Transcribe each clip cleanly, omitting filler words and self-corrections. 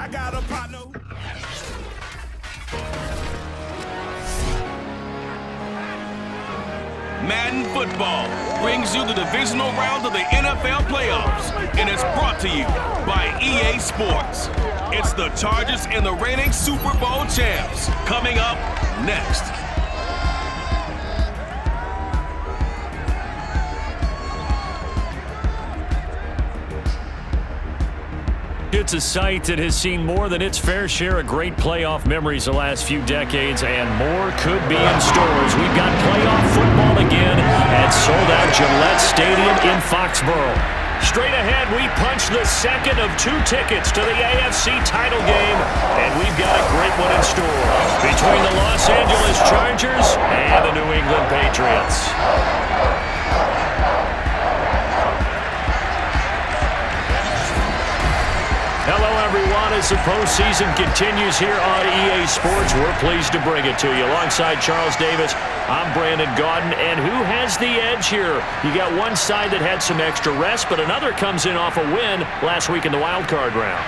I got a partner. Madden football brings you the divisional round of the NFL playoffs, and it's brought to you by EA Sports. It's the Chargers and the reigning Super Bowl champs. Coming up next. It's a site that has seen more than its fair share of great playoff memories the last few decades, and more could be in stores. We've got playoff football again at sold-out Gillette Stadium in Foxborough. Straight ahead, we punch the second of 2 tickets to the AFC title game, and we've got a great one in store between the Los Angeles Chargers and the New England Patriots. Hello, everyone. As the postseason continues here on EA Sports, we're pleased to bring it to you. Alongside Charles Davis, I'm Brandon Gaudin. And who has the edge here? You got one side that had some extra rest, but another comes in off a win last week in the wild card round.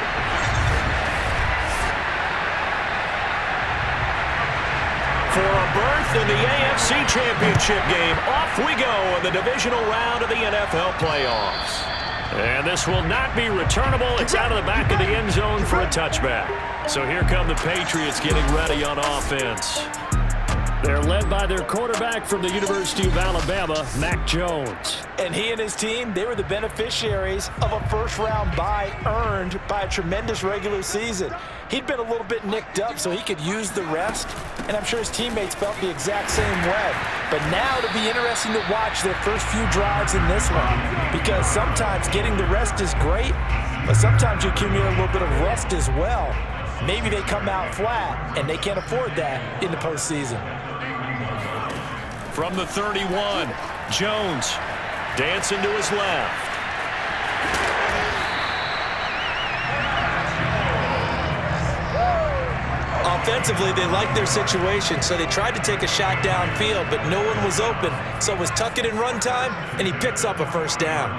For a berth in the AFC Championship game, off we go in the divisional round of the NFL playoffs. And this will not be returnable. It's out of the back of the end zone for a touchback. So here come the Patriots getting ready on offense. They're led by their quarterback from the University of Alabama, Mac Jones. And he and his team, they were the beneficiaries of a first-round bye earned by a tremendous regular season. He'd been a little bit nicked up, so he could use the rest, and I'm sure his teammates felt the exact same way. But now it'll be interesting to watch their first few drives in this one, because sometimes getting the rest is great, but sometimes you accumulate a little bit of rust as well. Maybe they come out flat, and they can't afford that in the postseason. From the 31, Jones dancing to his left. Offensively, they liked their situation, so they tried to take a shot downfield, but no one was open. So it was tuck it and run time, and he picks up a first down.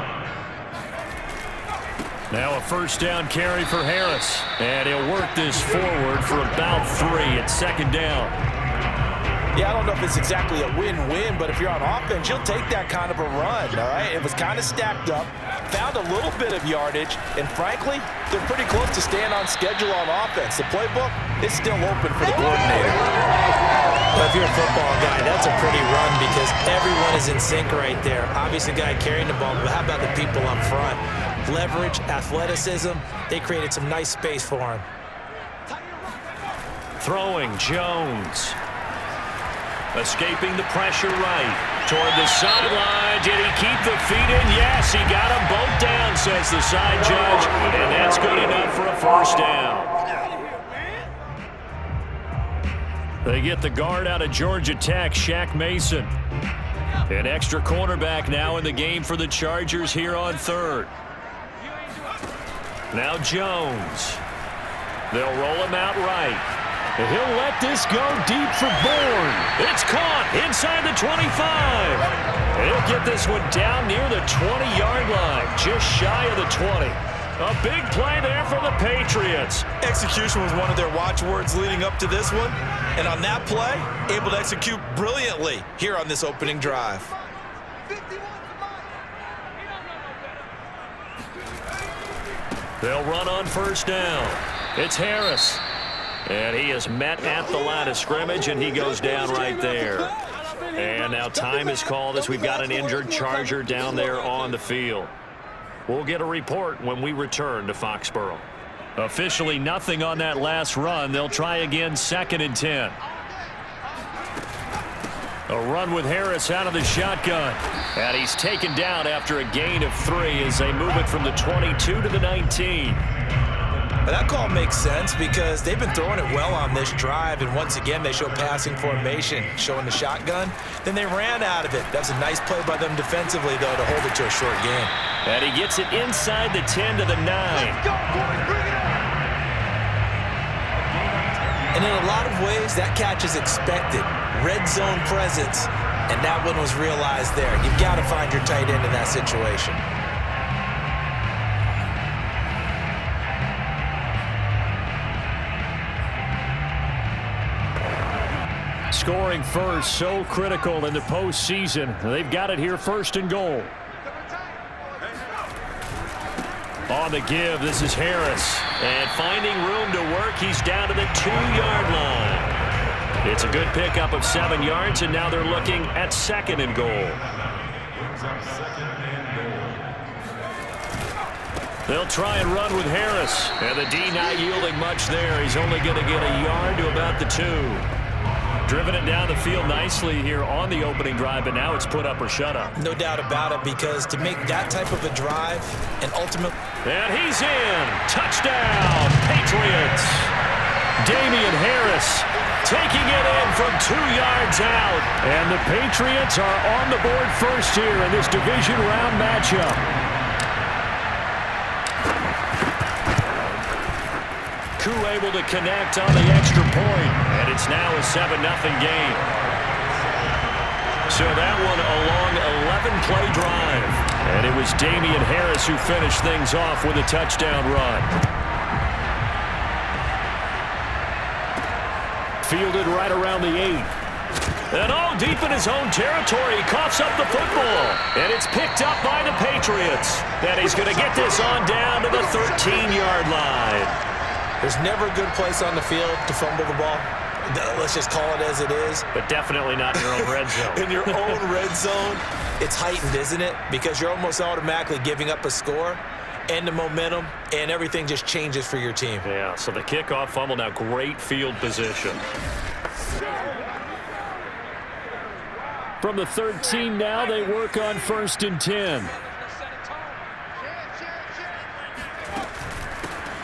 Now a first down carry for Harris, and he'll work this forward for about 3 at second down. Yeah, I don't know if it's exactly a win-win, but if you're on offense, you'll take that kind of a run, all right? It was kind of stacked up, found a little bit of yardage, and frankly, they're pretty close to staying on schedule on offense. The playbook is still open for the coordinator. Well, if you're a football guy, that's a pretty run because everyone is in sync right there. Obviously, the guy carrying the ball, but how about the people up front? Leverage, athleticism, they created some nice space for him. Throwing, Jones. Escaping the pressure right toward the sideline. Did he keep the feet in? Yes, he got them both down, says the side judge, and that's good enough for a first down. They get the guard out of Georgia Tech, Shaq Mason. An extra cornerback now in the game for the Chargers here on third. Now Jones. They'll roll him out right. He'll let this go deep for Bourne. It's caught inside the 25. He'll get this one down near the 20-yard line, just shy of the 20. A big play there for the Patriots. Execution was one of their watchwords leading up to this one. And on that play, able to execute brilliantly here on this opening drive. They'll run on first down. It's Harris. And he is met at the line of scrimmage, and he goes down right there. And now time is called as we've got an injured Charger down there on the field. We'll get a report when we return to Foxborough. Officially nothing on that last run. They'll try again 2nd and 10. A run with Harris out of the shotgun. And he's taken down after a gain of 3 as they move it from the 22 to the 19. That call makes sense because they've been throwing it well on this drive, and once again they show passing formation, showing the shotgun. Then they ran out of it. That was a nice play by them defensively, though, to hold it to a short game. And he gets it inside the 10 to the 9. And in a lot of ways, that catch is expected. Red zone presence, and that one was realized there. You've got to find your tight end in that situation. scoring first, so critical in the postseason. They've got it here, 1st and goal. On the give, this is Harris. And finding room to work, he's down to the 2-yard line. It's a good pickup of 7 yards, and now they're looking at 2nd and goal. They'll try and run with Harris. And the D not yielding much there. He's only going to get a yard to about the 2. Driven it down the field nicely here on the opening drive, but now it's put up or shut up. No doubt about it, because to make that type of a drive and ultimate... And he's in. Touchdown, Patriots. Damian Harris taking it in from 2 yards out. And the Patriots are on the board first here in this division round matchup. Koo able to connect on the extra point, and it's now a 7-0 game. So that one a long 11-play drive, and it was Damian Harris who finished things off with a touchdown run. Fielded right around the 8. And all deep in his own territory, he coughs up the football, and it's picked up by the Patriots. And he's going to get this on down to the 13-yard line. There's never a good place on the field to fumble the ball. Let's just call it as it is. But definitely not in your own red zone. In your own red zone, it's heightened, isn't it? Because you're almost automatically giving up a score and the momentum, and everything just changes for your team. Yeah, so the kickoff fumble, now great field position. From the 13 now, they work on 1st and 10.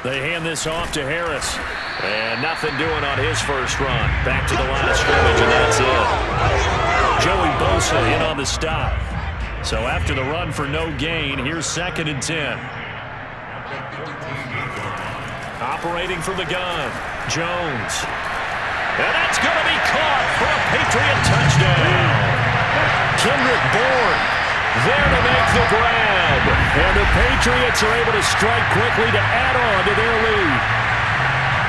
They hand this off to Harris. And nothing doing on his first run. Back to the line of scrimmage, and that's it. Joey Bosa in on the stop. So after the run for no gain, here's 2nd and 10. Operating from the gun, Jones. And that's going to be caught for a Patriot touchdown. Kendrick Bourne there to make the grab. And the Patriots are able to strike quickly to add on to their lead.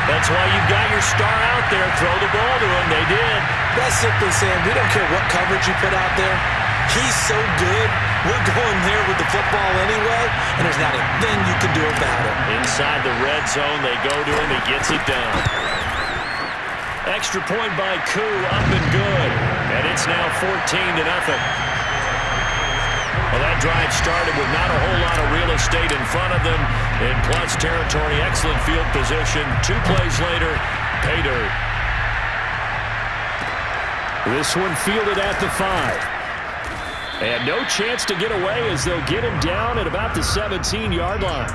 That's why you've got your star out there. Throw the ball to him. They did. That's simply saying we don't care what coverage you put out there. He's so good. We're going there with the football anyway, and there's not a thing you can do about it. Inside the red zone, they go to him. He gets it done. Extra point by Koo, up and good. And it's now 14-0. Well, that drive started with not a whole lot of real estate in front of them. In plus territory, excellent field position. 2 plays later, pay dirt. This one fielded at the 5. And no chance to get away as they'll get him down at about the 17-yard line.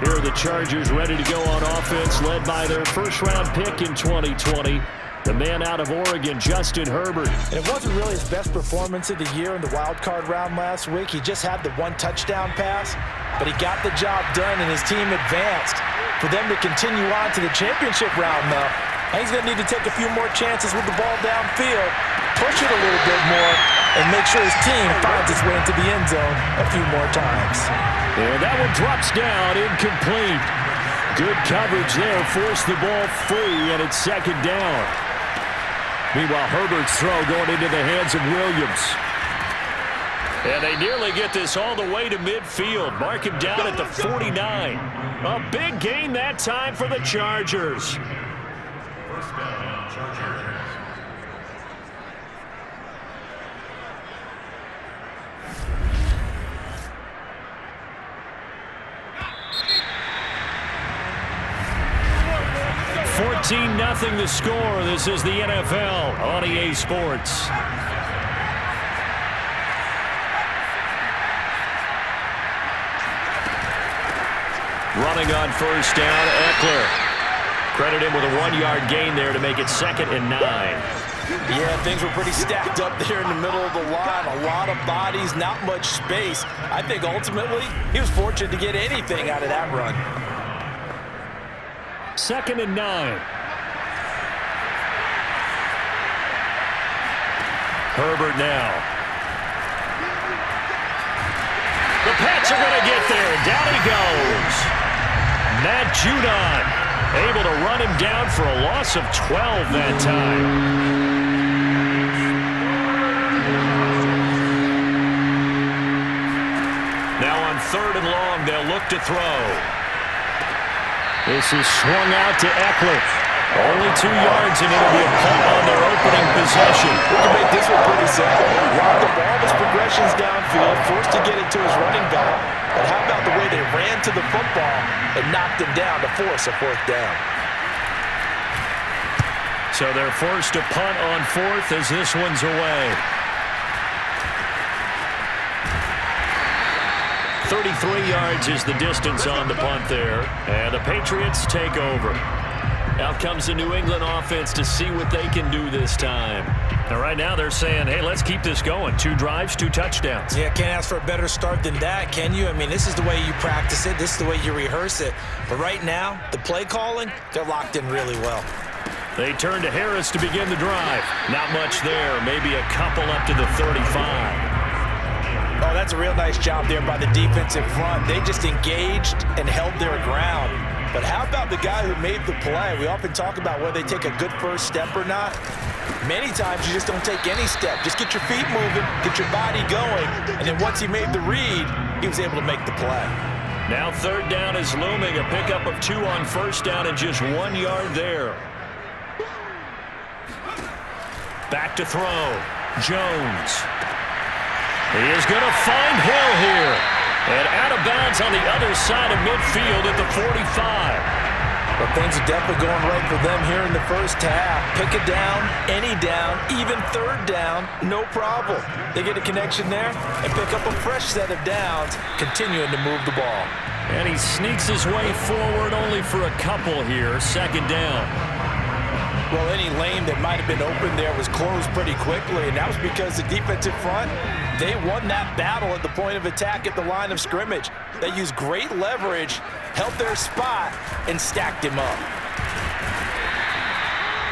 Here are the Chargers ready to go on offense, led by their first-round pick in 2020. The man out of Oregon, Justin Herbert. And it wasn't really his best performance of the year in the wild card round last week. He just had the 1 touchdown pass, but he got the job done and his team advanced. For them to continue on to the championship round, though, I think he's going to need to take a few more chances with the ball downfield, push it a little bit more, and make sure his team finds its way into the end zone a few more times. And that one drops down, incomplete. Good coverage there, forced the ball free, and it's 2nd down. Meanwhile, Herbert's throw going into the hands of Williams. And they nearly get this all the way to midfield. Mark him down at the 49. A big gain that time for the Chargers. First down, Chargers. Nothing the score. This is the NFL on EA Sports. Running on first down, Eckler. Credit him with a 1-yard gain there to make it 2nd and 9. Yeah, things were pretty stacked up there in the middle of the line. A lot of bodies, not much space. I think ultimately he was fortunate to get anything out of that run. 2nd and 9. Herbert now. The Pats are going to get there. Down he goes. Matt Judon able to run him down for a loss of 12 that time. they'll look to throw. This is swung out to Eckler. Only 2 yards, and it'll be a punt on their opening possession. We can make this one pretty simple. Rob the ball, his progressions downfield, forced to get it to his running back. But how about the way they ran to the football and knocked him down to force a 4th down? So they're forced to punt on 4th as this one's away. 33 yards is the distance on the punt there. And the Patriots take over. Out comes the New England offense to see what they can do this time. Now, right now they're saying, hey, let's keep this going. 2 drives, 2 touchdowns. Yeah, can't ask for a better start than that, can you? I mean, this is the way you practice it. This is the way you rehearse it. But right now, the play calling, they're locked in really well. They turn to Harris to begin the drive. Not much there. Maybe a couple up to the 35. Oh, that's a real nice job there by the defensive front. They just engaged and held their ground. But how about the guy who made the play? We often talk about whether they take a good first step or not. Many times you just don't take any step. Just get your feet moving, get your body going, and then once he made the read, he was able to make the play. Now 3rd down is looming. A pickup of 2 on 1st down and just 1 yard there. Back to throw. Jones. He is going to find Hill here. And out of bounds on the other side of midfield at the 45. Well, things are definitely going right for them here in the first half. Pick a down, any down, even 3rd down, no problem. They get a connection there and pick up a fresh set of downs, continuing to move the ball. And he sneaks his way forward only for a couple here. 2nd down. Well, any lane that might have been open there was closed pretty quickly, and that was because the defensive front, they won that battle at the point of attack at the line of scrimmage. They used great leverage, held their spot, and stacked him up.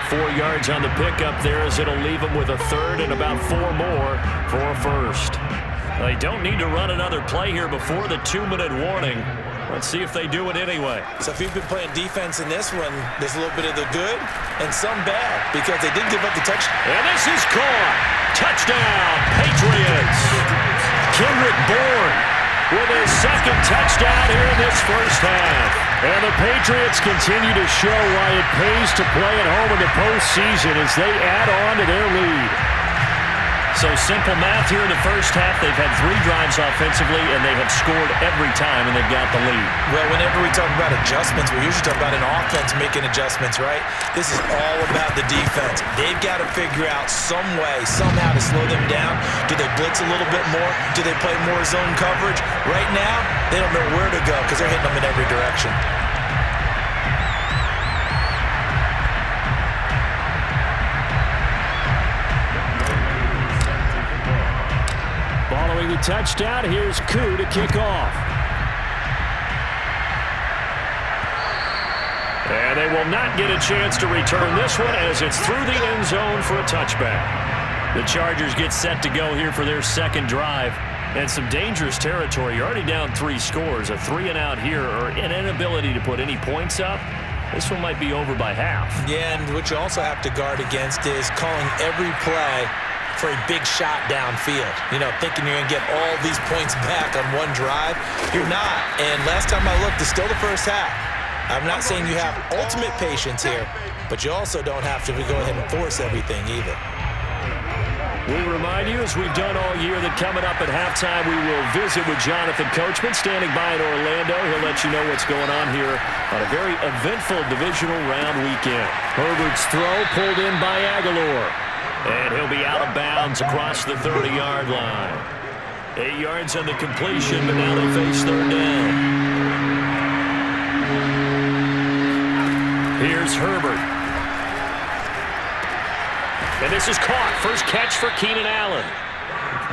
4 yards on the pickup there as it'll leave them with a 3rd and about 4 more for a 1st. They don't need to run another play here before the 2-minute warning. Let's see if they do it anyway. So if you've been playing defense in this one, there's a little bit of the good and some bad because they did give up the touchdown. And this is caught. Touchdown, Patriots. Kendrick Bourne with his 2nd touchdown here in this first half. And the Patriots continue to show why it pays to play at home in the postseason as they add on to their lead. So simple math here in the first half. They've had 3 drives offensively, and they have scored every time, and they've got the lead. Well, whenever we talk about adjustments, we usually talk about an offense making adjustments, right? This is all about the defense. They've got to figure out some way, somehow to slow them down. Do they blitz a little bit more? Do they play more zone coverage? Right now, they don't know where to go because they're hitting them in every direction. Following the touchdown, here's Koo to kick off. And they will not get a chance to return this one as it's through the end zone for a touchback. The Chargers get set to go here for their 2nd drive. And some dangerous territory. You're already down 3 scores. A 3-and-out here or an inability to put any points up. This one might be over by half. Yeah, and what you also have to guard against is calling every play for a big shot downfield. You know, thinking you're going to get all these points back on one drive. You're not. And last time I looked, it's still the first half. I'm not saying you have ultimate patience here, but you also don't have to go ahead and force everything either. We remind you, as we've done all year, that coming up at halftime, we will visit with Jonathan Coachman, standing by in Orlando. He'll let you know what's going on here on a very eventful divisional round weekend. Herbert's throw pulled in by Aguilar. And he'll be out of bounds across the 30-yard line. 8 yards on the completion, but now they face 3rd down. Here's Herbert. And this is caught. First catch for Keenan Allen.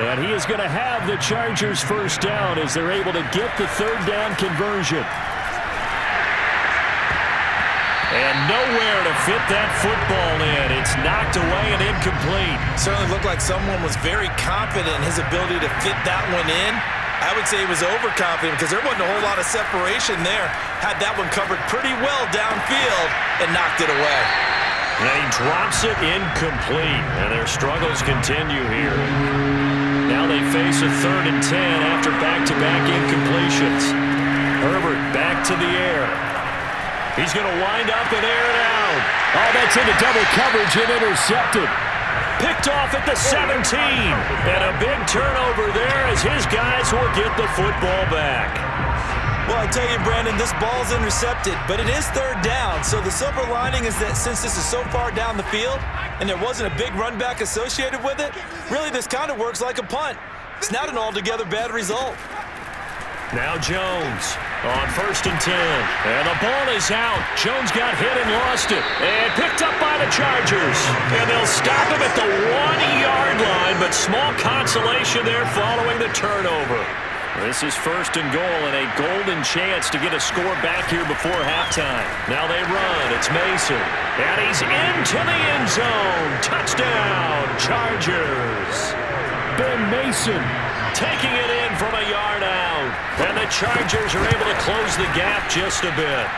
And he is going to have the Chargers 1st down as they're able to get the 3rd down conversion. And nowhere to fit that football in. It's knocked away and incomplete. Certainly looked like someone was very confident in his ability to fit that one in. I would say he was overconfident because there wasn't a whole lot of separation there. Had that one covered pretty well downfield and knocked it away. And he drops it incomplete. And their struggles continue here. Now they face a 3rd and 10 after back-to-back incompletions. Herbert back to the air. He's going to wind up and air it out. Oh, that's into double coverage and intercepted. Picked off at the 17. And a big turnover there as his guys will get the football back. Well, I tell you, Brandon, this ball's intercepted, but it is third down. So the silver lining is that since this is so far down the field and there wasn't a big run back associated with it, really this kind of works like a punt. It's not an altogether bad result. Now Jones on 1st and 10. And the ball is out. Jones got hit and lost it. And picked up by the Chargers. And they'll stop him at the 1-yard line, but small consolation there following the turnover. This is 1st and goal and a golden chance to get a score back here before halftime. Now they run. It's Mason. And he's into the end zone. Touchdown, Chargers. Ben Mason taking it in from a yard out. And the Chargers are able to close the gap just a bit.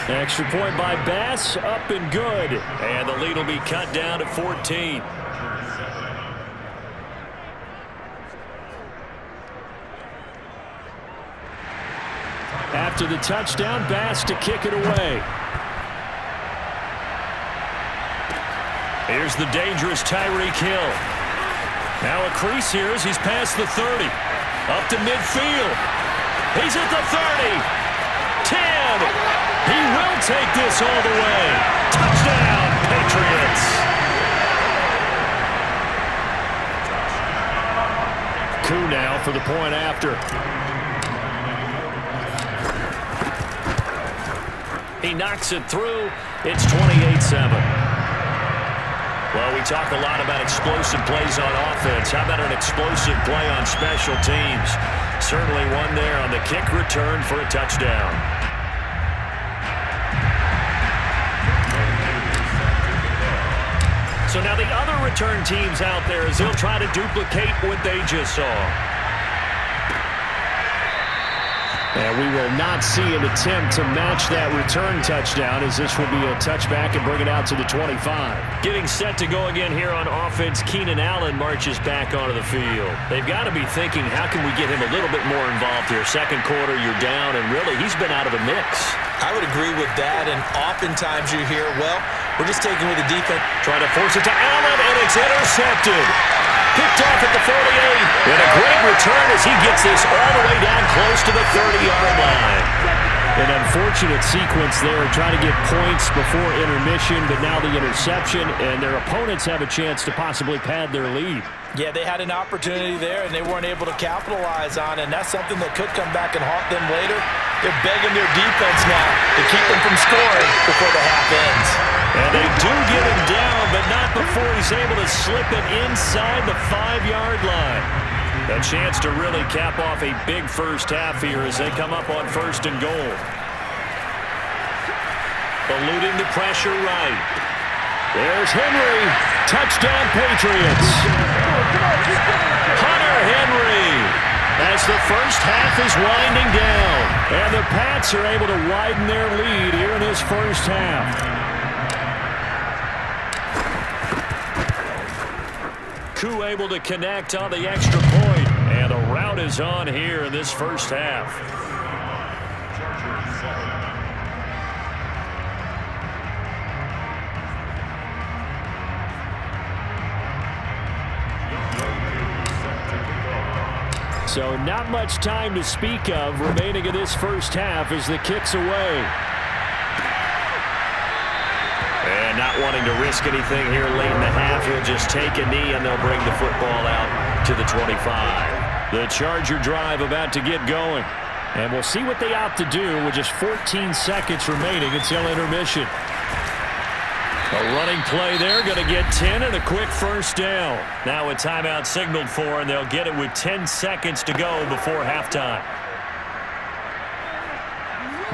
Extra point by Bass, up and good. And the lead will be cut down to 14. After the touchdown, Bass to kick it away. Here's the dangerous Tyreek Hill. Now a crease here as he's past the 30. Up to midfield. He's at the 30. 10. He will take this all the way. Touchdown, Patriots. Koo now for the point after. He knocks it through. It's 28-7. Well, we talk a lot about explosive plays on offense. How about an explosive play on special teams? Certainly one there on the kick return for a touchdown. So now the other return teams out there as they'll try to duplicate what they just saw. And we will not see an attempt to match that return touchdown as this will be a touchback and bring it out to the 25. Getting set to go again here on offense, Keenan Allen marches back onto the field. They've got to be thinking, how can we get him a little bit more involved here? Second quarter, you're down, and really, he's been out of the mix. I would agree with that, and oftentimes you hear, well, we're just taking with the defense. Trying to force it to Allen, and it's intercepted. Picked off at the 48. And a great return as he gets this all the way down close to the 30-yard line. An unfortunate sequence there, trying to get points before intermission, but now the interception, and their opponents have a chance to possibly pad their lead. Yeah, they had an opportunity there, and they weren't able to capitalize on it, and that's something that could come back and haunt them later. They're begging their defense now to keep them from scoring before the half ends. And they do get him down, but not before he's able to slip it inside the 5-yard line. A chance to really cap off a big first half here as they come up on 1st and goal. Eluding the pressure right. There's Henry. Touchdown, Patriots. Hunter Henry as the first half is winding down. And the Pats are able to widen their lead here in this first half. Koo able to connect on the extra point, and the route is on here in this first half. So not much time to speak of remaining in this first half as the kick's away. And not wanting to risk anything here late in the half, he'll just take a knee and they'll bring the football out to the 25. The Charger drive about to get going. And we'll see what they opt to do with just 14 seconds remaining until intermission. A running play there, going to get 10 and a quick first down. Now a timeout signaled for, and they'll get it with 10 seconds to go before halftime.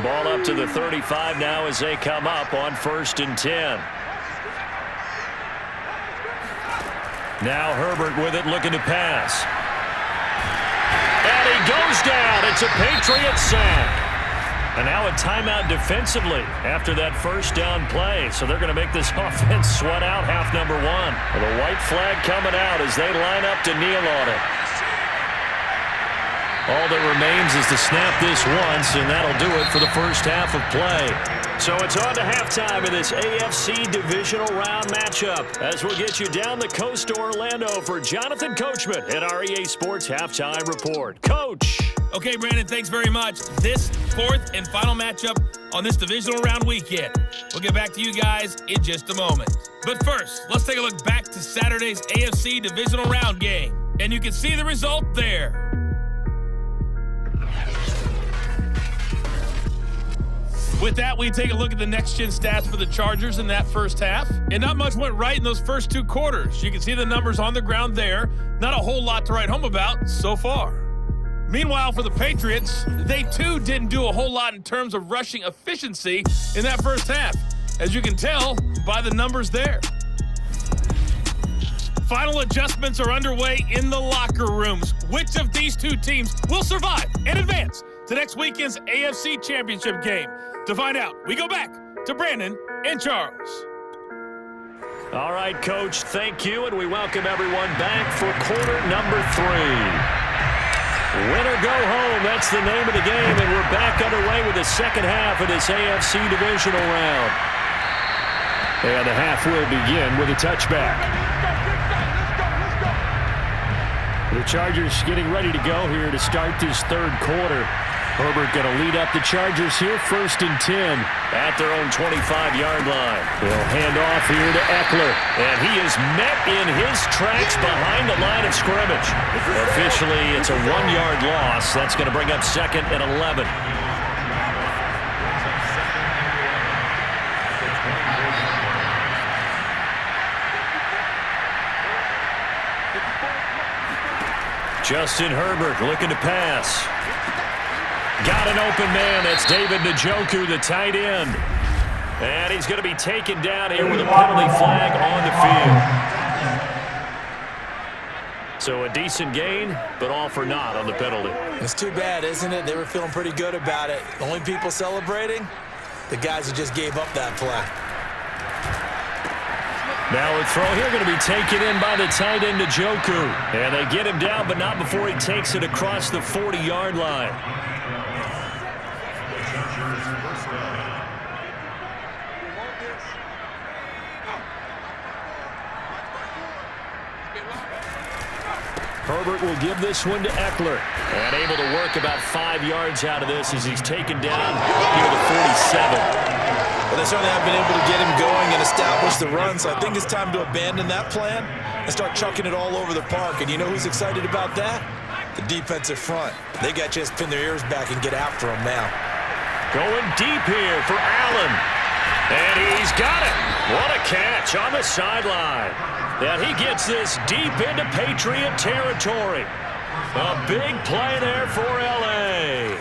Ball up to the 35 now as they come up on 1st and 10. Now Herbert with it, looking to pass. And he goes down. It's a Patriot sack. And now a timeout defensively after that first down play. So they're going to make this offense sweat out half number one. And the white flag coming out as they line up to kneel on it. All that remains is to snap this once, and that'll do it for the first half of play. So it's on to halftime in this AFC Divisional Round matchup as we'll get you down the coast to Orlando for Jonathan Coachman at our EA Sports Halftime Report. Coach! Okay, Brandon, thanks very much. This fourth and final matchup on this Divisional Round weekend. We'll get back to you guys in just a moment. But first, let's take a look back to Saturday's AFC Divisional Round game. And you can see the result there. With that, we take a look at the next-gen stats for the Chargers in that first half. And not much went right in those first two quarters. You can see the numbers on the ground there. Not a whole lot to write home about so far. Meanwhile, for the Patriots, they too didn't do a whole lot in terms of rushing efficiency in that first half, as you can tell by the numbers there. Final adjustments are underway in the locker rooms. Which of these two teams will survive and advance to next weekend's AFC Championship game? To find out, we go back to Brandon and Charles. All right, Coach, thank you, and we welcome everyone back for quarter number 3. Win or go home, that's the name of the game, and we're back underway with the second half of this AFC Divisional Round. And the half will begin with a touchback. The Chargers getting ready to go here to start this third quarter. Herbert going to lead up the Chargers here, 1st and 10 at their own 25-yard line. They'll hand off here to Eckler, and he is met in his tracks behind the line of scrimmage. Officially, it's a 1-yard loss. That's going to bring up 2nd and 11. Justin Herbert looking to pass. Got an open man. That's David Njoku, the tight end. And he's going to be taken down here with a penalty flag on the field. So a decent gain, but all for naught on the penalty. It's too bad, isn't it? They were feeling pretty good about it. The only people celebrating, the guys who just gave up that play. Now a throw here going to be taken in by the tight end Njoku. And they get him down, but not before he takes it across the 40-yard line. Herbert will give this one to Eckler. And able to work about 5 yards out of this as he's taken down near the 47. Well, they certainly haven't been able to get him going and establish the run, so I think it's time to abandon that plan and start chucking it all over the park. And you know who's excited about that? The defensive front. They got a chance to pin their ears back and get after him now. Going deep here for Allen. And he's got it. What a catch on the sideline. And he gets this deep into Patriot territory. A big play there for L.A.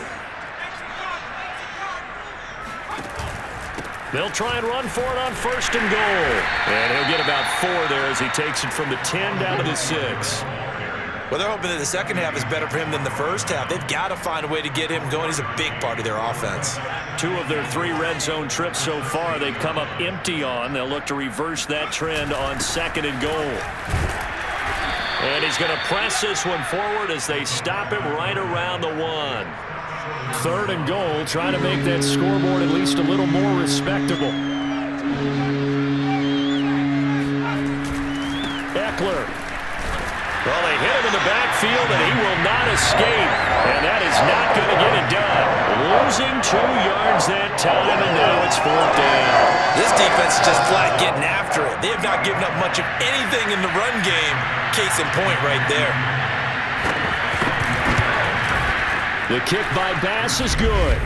They'll try and run for it on 1st and goal. And he'll get about 4 there as he takes it from the 10 down to the 6. Well, they're hoping that the second half is better for him than the first half. They've got to find a way to get him going. He's a big part of their offense. 2 of their 3 red zone trips so far they've come up empty on. They'll look to reverse that trend on 2nd and goal. And he's going to press this one forward as they stop him right around the 1. 3rd and goal, trying to make that scoreboard at least a little more respectable. Eckler. Well, they hit him in the backfield, and he will not escape. And that is not going to get it done. Losing 2 yards that time, and now it's 4th down. This defense is just flat getting after it. They have not given up much of anything in the run game. Case in point right there. The kick by Bass is good.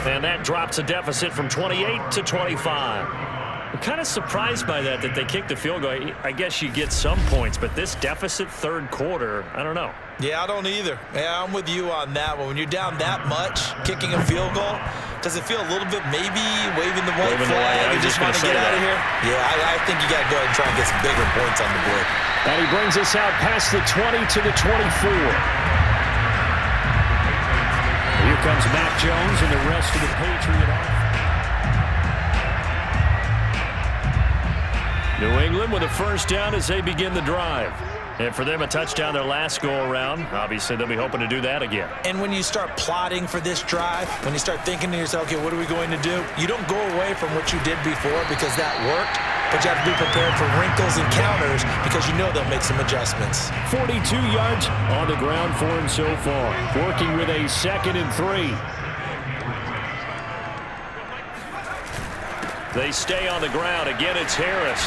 And that drops a deficit from 28 to 25. I'm kind of surprised by that they kicked the field goal. I guess you get some points, but this deficit 3rd quarter, I don't know. Yeah, I don't either. Yeah, I'm with you on that one. When you're down that much, kicking a field goal, does it feel a little bit maybe waving the white flag and just want to get out of here? Yeah, I think you got to go ahead and try and get some bigger points on the board. And he brings us out past the 20 to the 24. Here comes Mac Jones and the rest of the Patriot offense. New England with a 1st down as they begin the drive. And for them, a touchdown their last go-around. Obviously, they'll be hoping to do that again. And when you start plotting for this drive, when you start thinking to yourself, okay, what are we going to do? You don't go away from what you did before because that worked, but you have to be prepared for wrinkles and counters because you know they'll make some adjustments. 42 yards on the ground for him so far. Working with a 2nd and 3. They stay on the ground. Again, it's Harris.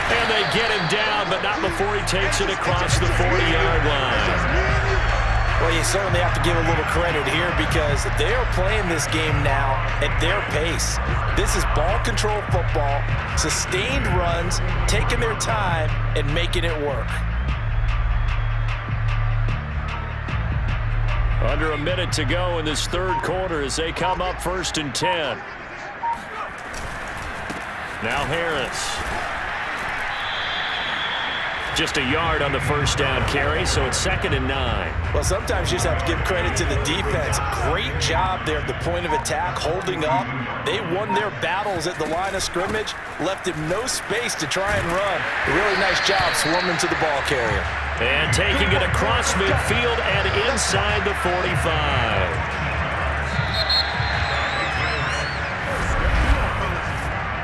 And they get him down, but not before he takes it across the 40-yard line. Well, you certainly have to give a little credit here because they are playing this game now at their pace. This is ball control football, sustained runs, taking their time, and making it work. Under a minute to go in this third quarter as they come up 1st and 10. Now Harris. Just a yard on the first down carry, so it's 2nd and 9. Well, sometimes you just have to give credit to the defense. Great job there at the point of attack, holding up. They won their battles at the line of scrimmage, left him no space to try and run. A really nice job swarming to the ball carrier. And taking it across midfield and inside the 45.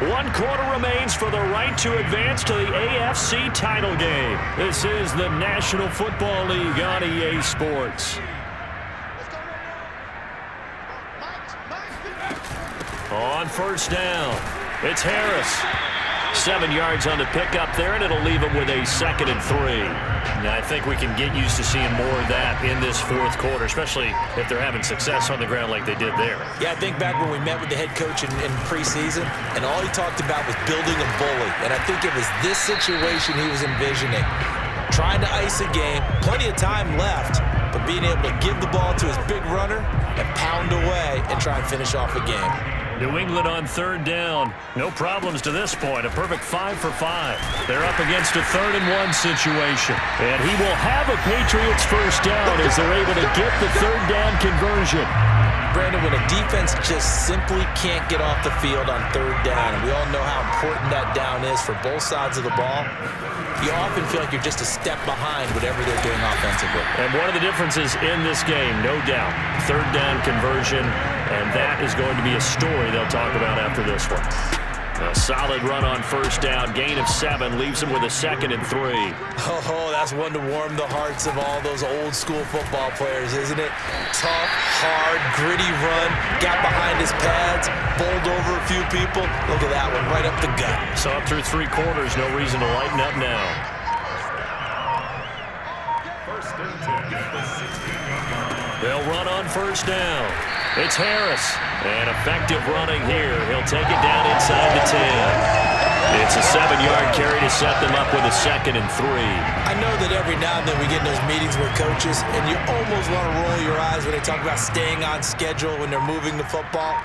1 quarter remains for the right to advance to the AFC title game. This is the National Football League on EA Sports. On first down, it's Harris. 7 yards on the pickup there, and it'll leave him with a 2nd and 3. Now, I think we can get used to seeing more of that in this fourth quarter, especially if they're having success on the ground like they did there. Yeah, I think back when we met with the head coach in preseason, and all he talked about was building a bully. And I think it was this situation he was envisioning. Trying to ice a game, plenty of time left, but being able to give the ball to his big runner and pound away and try and finish off a game. New England on 3rd down. No problems to this point. A perfect 5 for 5. They're up against a 3rd and 1 situation. And he will have a Patriots first down as they're able to get the 3rd down conversion. Brandon, when a defense just simply can't get off the field on 3rd down, and we all know how important that down is for both sides of the ball, you often feel like you're just a step behind whatever they're doing offensively. And one of the differences in this game, no doubt, 3rd down conversion, and that is going to be a story they'll talk about after this one. A solid run on first down, gain of 7, leaves him with a 2nd and 3. Oh, that's one to warm the hearts of all those old school football players, isn't it? Tough, hard, gritty run, got behind his pads, bowled over a few people. Look at that one, right up the gut. So up through 3 quarters, no reason to lighten up now. They'll run on first down. It's Harris. And effective running here. He'll take it down inside the 10. It's a 7-yard carry to set them up with a 2nd and 3. I know that every now and then we get in those meetings with coaches, and you almost want to roll your eyes when they talk about staying on schedule when they're moving the football.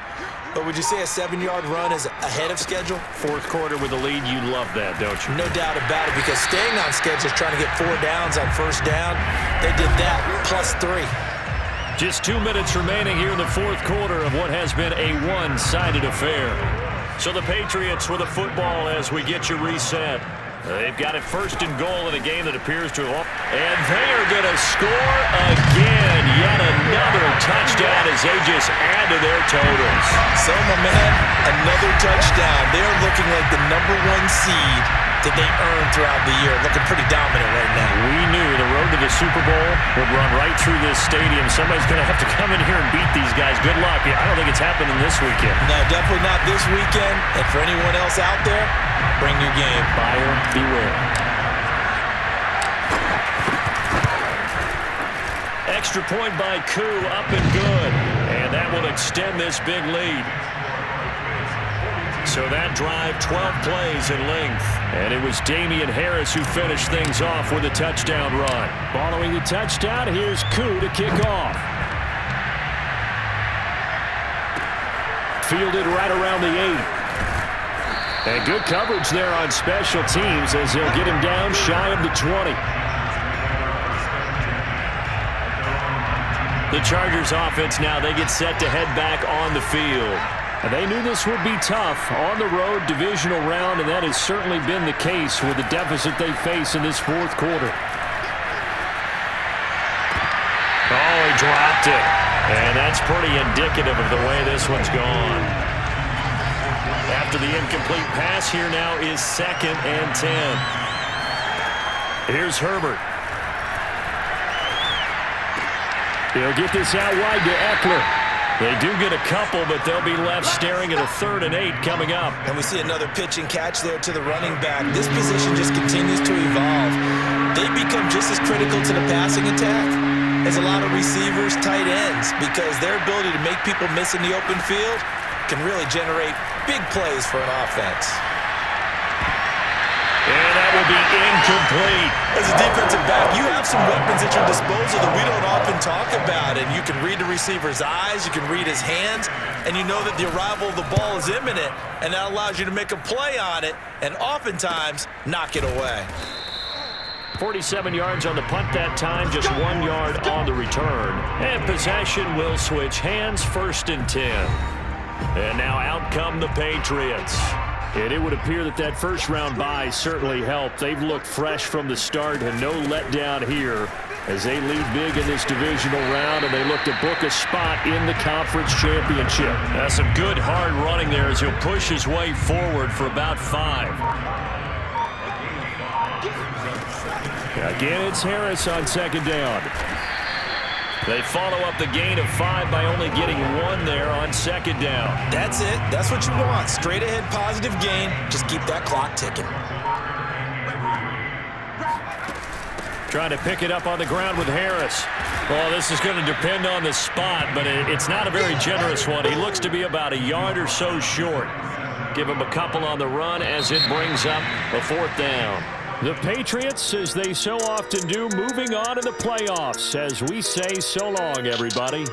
But would you say a 7-yard run is ahead of schedule? Fourth quarter with the lead, you love that, don't you? No doubt about it, because staying on schedule is trying to get 4 downs on first down. They did that plus 3. Just 2 minutes remaining here in the fourth quarter of what has been a one-sided affair. So the Patriots with the football as we get you reset. They've got it 1st and goal in a game that appears to have... And they are going to score again. Yet another touchdown as they just add to their totals. So, my man, another touchdown. They're looking like the #1 seed that they earned throughout the year. Looking pretty dominant right now. We knew the road to the Super Bowl would run right through this stadium. Somebody's going to have to come in here and beat these guys. Good luck. I don't think it's happening this weekend. No, definitely not this weekend. And for anyone else out there, bring your game. Buyer beware. Extra point by Koo, up and good. And that will extend this big lead. So that drive, 12 plays in length. And it was Damian Harris who finished things off with a touchdown run. Following the touchdown, here's Koo to kick off. Fielded right around the 8. And good coverage there on special teams as they'll get him down shy of the 20. The Chargers offense now, they get set to head back on the field. They knew this would be tough on the road divisional round, and that has certainly been the case with the deficit they face in this fourth quarter. Oh, he dropped it. And that's pretty indicative of the way this one's gone. After the incomplete pass, here now is 2nd and 10. Here's Herbert. He'll get this out wide to Eckler. They do get a couple, but they'll be left staring at a 3rd and 8 coming up. And we see another pitch and catch there to the running back. This position just continues to evolve. They become just as critical to the passing attack as a lot of receivers, tight ends, because their ability to make people miss in the open field can really generate big plays for an offense. And that will be incomplete. As a defensive back, you have some weapons at your disposal that we don't often talk about, and you can read the receiver's eyes, you can read his hands, and you know that the arrival of the ball is imminent, and that allows you to make a play on it and oftentimes knock it away. 47 yards on the punt that time, just 1 yard on the return. And possession will switch hands, 1st and 10. And now out come the Patriots. And it would appear that that first-round bye certainly helped. They've looked fresh from the start and no letdown here as they lead big in this divisional round, and they look to book a spot in the conference championship. That's some good hard running there as he'll push his way forward for about 5. Again, it's Harris on 2nd down. They follow up the gain of 5 by only getting 1 there on 2nd down. That's it. That's what you want. Straight ahead positive gain. Just keep that clock ticking. Trying to pick it up on the ground with Harris. Well, this is going to depend on the spot, but it's not a very generous one. He looks to be about a yard or so short. Give him a couple on the run as it brings up a 4th down. The Patriots, as they so often do, moving on to the playoffs as we say so long, everybody.